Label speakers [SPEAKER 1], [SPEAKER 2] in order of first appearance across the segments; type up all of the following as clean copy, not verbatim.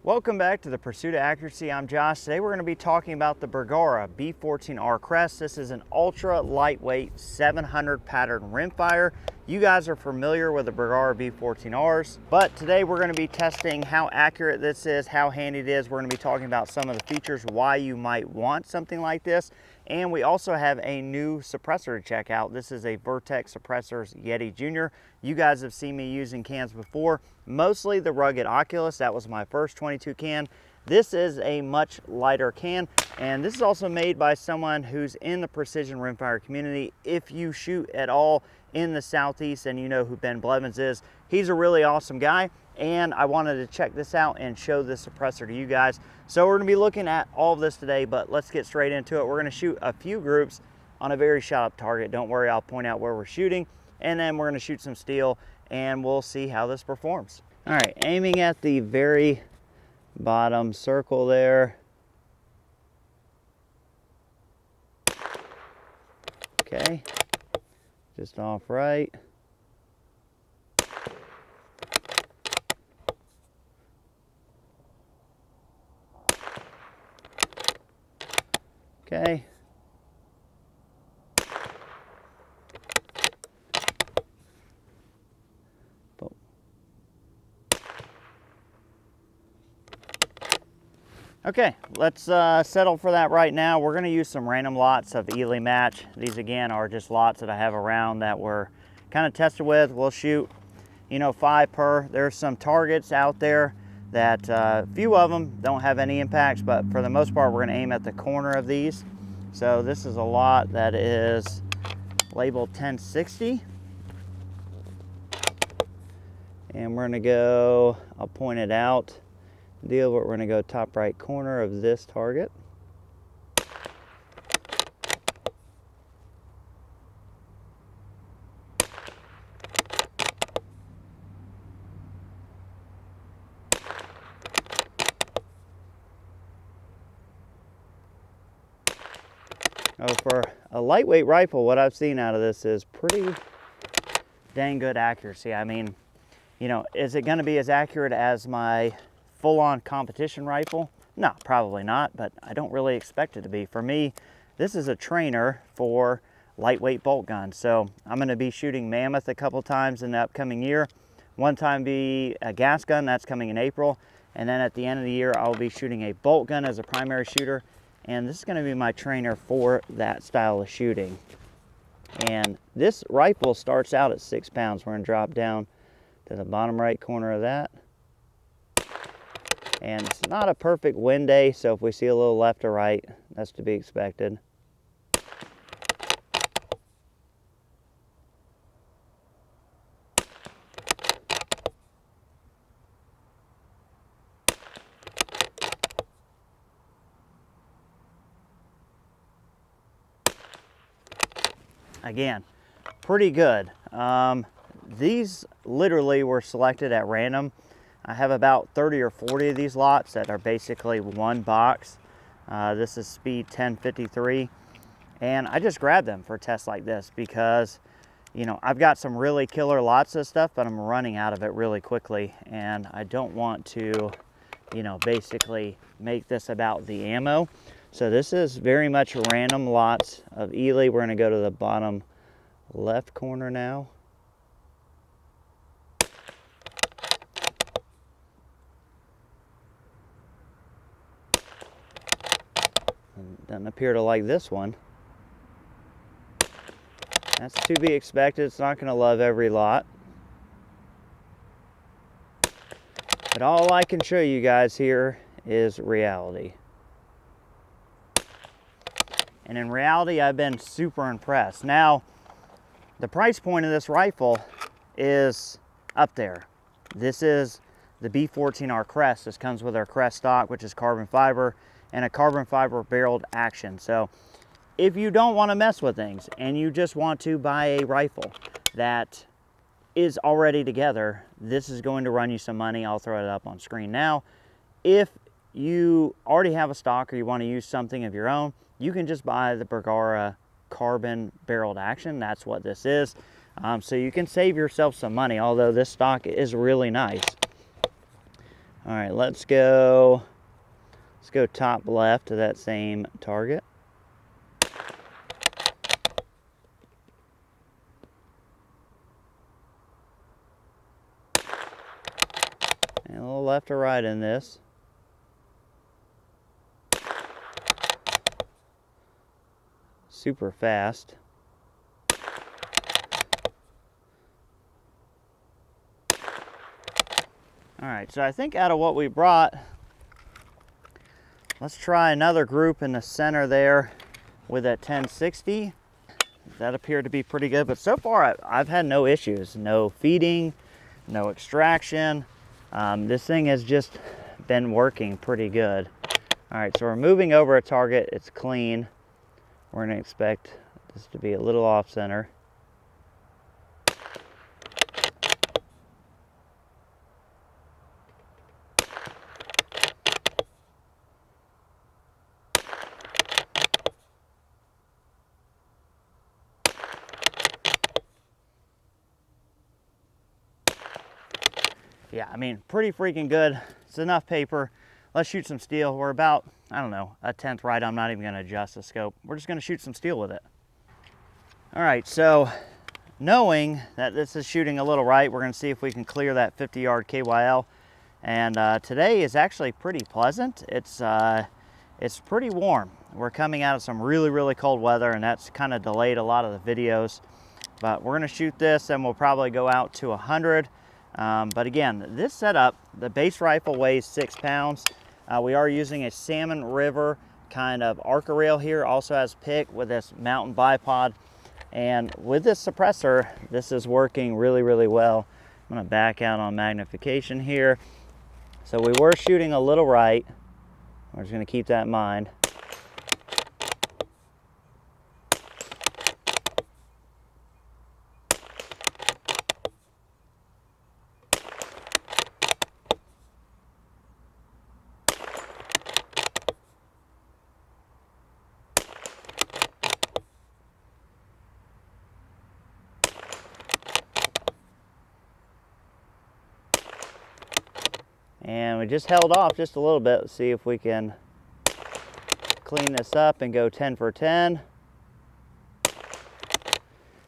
[SPEAKER 1] Welcome back to the Pursuit of Accuracy. I'm Josh. Today we're going to be talking about the Bergara B14R Crest. This is an ultra lightweight 700 pattern rimfire. You guys are familiar with the Bergara B14Rs, but today we're going to be testing how accurate this is, how handy it is. We're going to be talking about some of the features, why you might want something like this. And we also have a new suppressor to check out. This is a Vertex Suppressor Yeti Jr. You guys have seen me using cans before, mostly the Rugged Oculus. That was my first 22 can. This is a much lighter can, and this is also made by someone who's in the precision rimfire community. If you shoot at all in the Southeast and you know who Ben Blevins is, he's a really awesome guy, and I wanted to check this out and show this suppressor to you guys. So we're going to be looking at all of this today, but let's get straight into it. We're going to shoot a few groups on a very shot up target. Don't worry, I'll point out where we're shooting, and then we're going to shoot some steel and we'll see how this performs. All right, aiming at the very bottom circle there. Okay, just off right. Okay. Okay, let's settle for that right now. We're gonna use some random lots of Ely match. These again are just lots that I have around that we're kind of tested with. We'll shoot, 5 per. There's some targets out there that a few of them don't have any impacts, but for the most part, we're gonna aim at the corner of these. So this is a lot that is labeled 1060. And we're gonna go, I'll point it out. But we're going to go top right corner of this target. For a lightweight rifle, what I've seen out of this is pretty dang good accuracy. I mean, is it going to be as accurate as my full-on competition rifle? No, probably not, but I don't really expect it to be. For me, this is a trainer for lightweight bolt guns. So I'm going to be shooting Mammoth a couple times in the upcoming year. One time be a gas gun, that's coming in April. And then at the end of the year, I'll be shooting a bolt gun as a primary shooter. And this is going to be my trainer for that style of shooting. And this rifle starts out at 6 pounds. We're going to drop down to the bottom right corner of that. And it's not a perfect wind day, so if we see a little left or right, that's to be expected. Again, pretty good. These literally were selected at random. I have about 30 or 40 of these lots that are basically one box. This is speed 1053. And I just grabbed them for tests like this because, I've got some really killer lots of stuff, but I'm running out of it really quickly. And I don't want to, basically make this about the ammo. So this is very much random lots of Ely. We're gonna go to the bottom left corner now. Doesn't appear to like this one. That's to be expected. It's not going to love every lot. But all I can show you guys here is reality. And in reality, I've been super impressed. Now, the price point of this rifle is up there. This is the B14R Crest. This comes with our Crest stock, which is carbon fiber, and a carbon fiber barreled action. So if you don't want to mess with things and you just want to buy a rifle that is already together, this is going to run you some money. I'll throw it up on screen now. If you already have a stock or you want to use something of your own, you can just buy the Bergara carbon barreled action. That's what this is. So you can save yourself some money, although this stock is really nice. All right, let's go top left to that same target. And a little left or right in this. Super fast. All right, so I think out of what we brought, let's try another group in the center there with that 1060. That appeared to be pretty good, but so far I've had no issues. No feeding, no extraction. This thing has just been working pretty good. All right, so we're moving over a target. It's clean. We're gonna expect this to be a little off center. Yeah, I mean, pretty freaking good. It's enough paper. Let's shoot some steel. We're about, I don't know, a tenth right. I'm not even gonna adjust the scope. We're just gonna shoot some steel with it. All right, so knowing that this is shooting a little right, we're gonna see if we can clear that 50-yard KYL. And today is actually pretty pleasant. It's pretty warm. We're coming out of some really, really cold weather, and that's kind of delayed a lot of the videos. But we're gonna shoot this and we'll probably go out to 100. But again, this setup, the base rifle weighs 6 pounds. We are using a Salmon River kind of Arca rail here. Also has pick with this mountain bipod. And with this suppressor, this is working really, really well. I'm gonna back out on magnification here. So we were shooting a little right. We're just gonna keep that in mind. And we just held off just a little bit. Let's see if we can clean this up and go 10 for 10.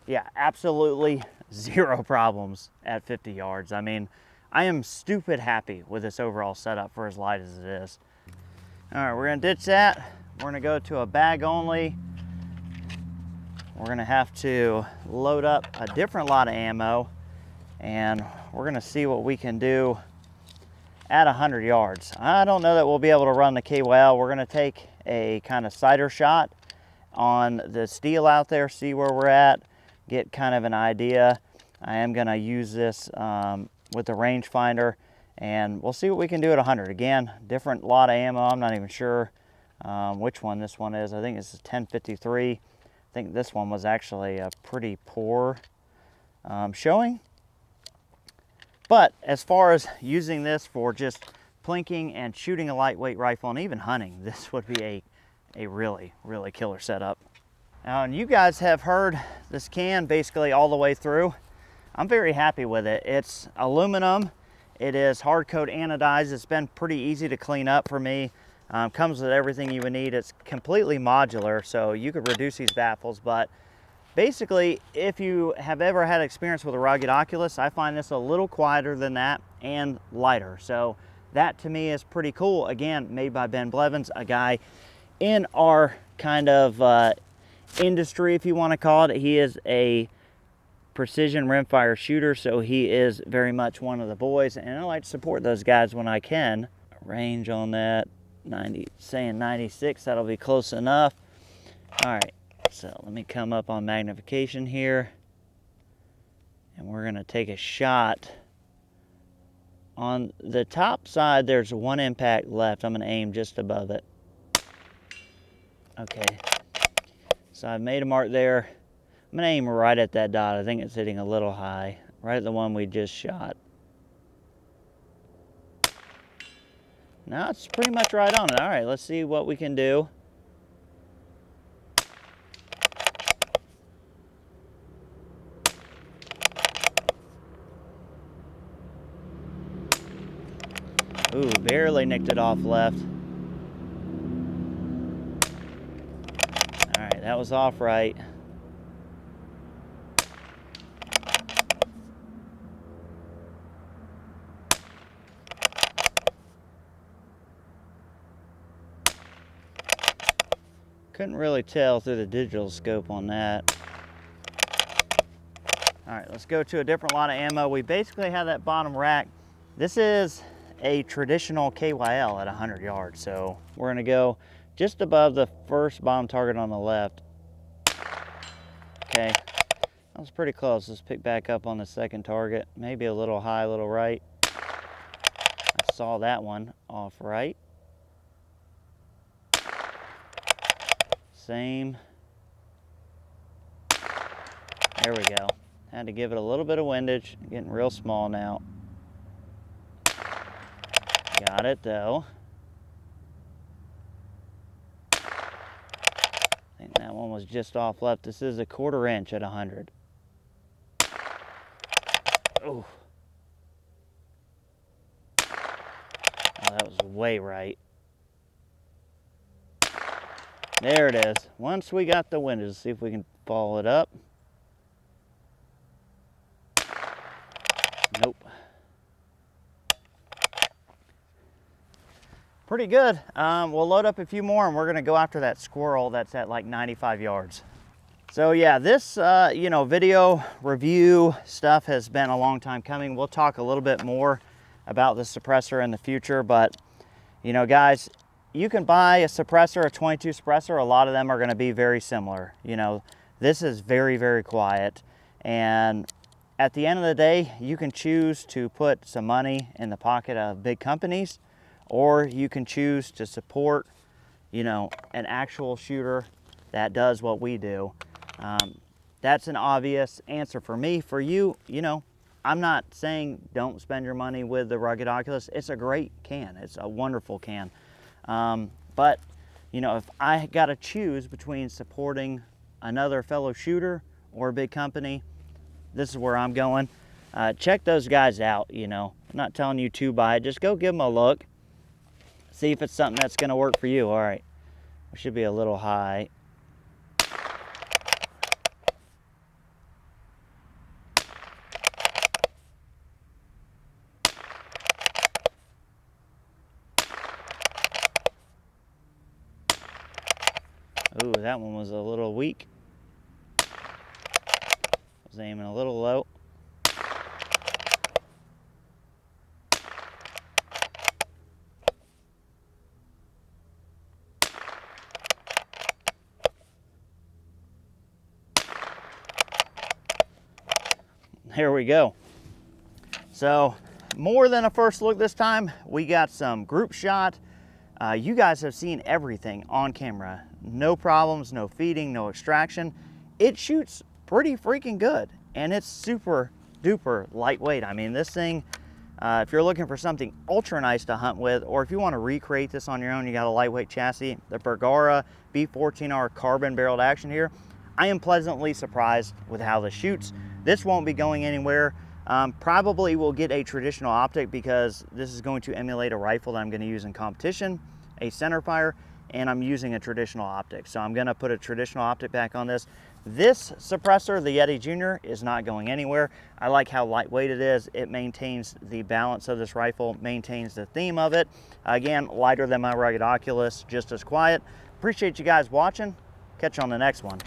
[SPEAKER 1] Yeah, absolutely zero problems at 50 yards. I mean, I am stupid happy with this overall setup for as light as it is. All right, we're gonna ditch that. We're gonna go to a bag only. We're gonna have to load up a different lot of ammo, and we're gonna see what we can do at 100 yards. I don't know that we'll be able to run the KYL. We're gonna take a kind of sighter shot on the steel out there, see where we're at, get kind of an idea. I am gonna use this with the rangefinder, and we'll see what we can do at 100. Again, different lot of ammo. I'm not even sure which one this one is. I think it's a 1053. I think this one was actually a pretty poor showing. But as far as using this for just plinking and shooting a lightweight rifle and even hunting, this would be a really, really killer setup. Now, and you guys have heard this can basically all the way through. I'm very happy with it. It's aluminum. It is hard coat anodized. It's been pretty easy to clean up for me. Comes with everything you would need. It's completely modular, so you could reduce these baffles, but basically, if you have ever had experience with a rugged Oculus, I find this a little quieter than that and lighter. So that to me is pretty cool. Again, made by Ben Blevins, a guy in our kind of industry, if you want to call it. He is a precision rimfire shooter, so he is very much one of the boys, and I like to support those guys when I can. Range on that, 90, saying 96, that'll be close enough. All right. So let me come up on magnification here, and we're gonna take a shot. On the top side, there's one impact left. I'm gonna aim just above it. Okay, so I've made a mark there. I'm gonna aim right at that dot. I think it's hitting a little high, right at the one we just shot. Now it's pretty much right on it. All right, let's see what we can do. Ooh, nicked it off left. All right, that was off right. Couldn't really tell through the digital scope on that. All right, let's go to a different lot of ammo. We basically have that bottom rack. This is a traditional KYL at 100 yards. So we're gonna go just above the first bottom target on the left. Okay, that was pretty close. Let's pick back up on the second target. Maybe a little high, a little right. I saw that one off right. Same. There we go. Had to give it a little bit of windage. Getting real small now. Got it though. I think that one was just off left. This is a 1/4 inch at 100. Oh. Oh, that was way right. There it is. Once we got the windage, let's see if we can follow it up. Nope. Pretty good. We'll load up a few more and we're gonna go after that squirrel that's at like 95 yards. So yeah, this video review stuff has been a long time coming. We'll talk a little bit more about the suppressor in the future, but guys, you can buy a suppressor, a 22 suppressor. A lot of them are going to be very similar. This is very, very quiet. And at the end of the day, you can choose to put some money in the pocket of big companies, or you can choose to support, an actual shooter that does what we do. That's an obvious answer for me. For you, I'm not saying don't spend your money with the Rugged Oculus. It's a great can. It's a wonderful can. But if I got to choose between supporting another fellow shooter or a big company, this is where I'm going. Check those guys out. I'm not telling you to buy it. Just go give them a look. See if it's something that's going to work for you. All right. We should be a little high. Ooh, that one was a little weak. I was aiming a little low. Here we go. So, more than a first look this time. We got some group shot. You guys have seen everything on camera. No problems, no feeding, no extraction. It shoots pretty freaking good, and it's super duper lightweight. I mean, this thing, if you're looking for something ultra nice to hunt with, or if you want to recreate this on your own, you got a lightweight chassis, the Bergara B14R carbon barreled action here. I am pleasantly surprised with how this shoots. This won't be going anywhere. Probably will get a traditional optic because this is going to emulate a rifle that I'm going to use in competition, a centerfire, and I'm using a traditional optic. So I'm going to put a traditional optic back on this. This suppressor, the Yeti Jr, is not going anywhere. I like how lightweight it is. It maintains the balance of this rifle, maintains the theme of it. Again, lighter than my Rugged Oculus, just as quiet. Appreciate you guys watching. Catch you on the next one.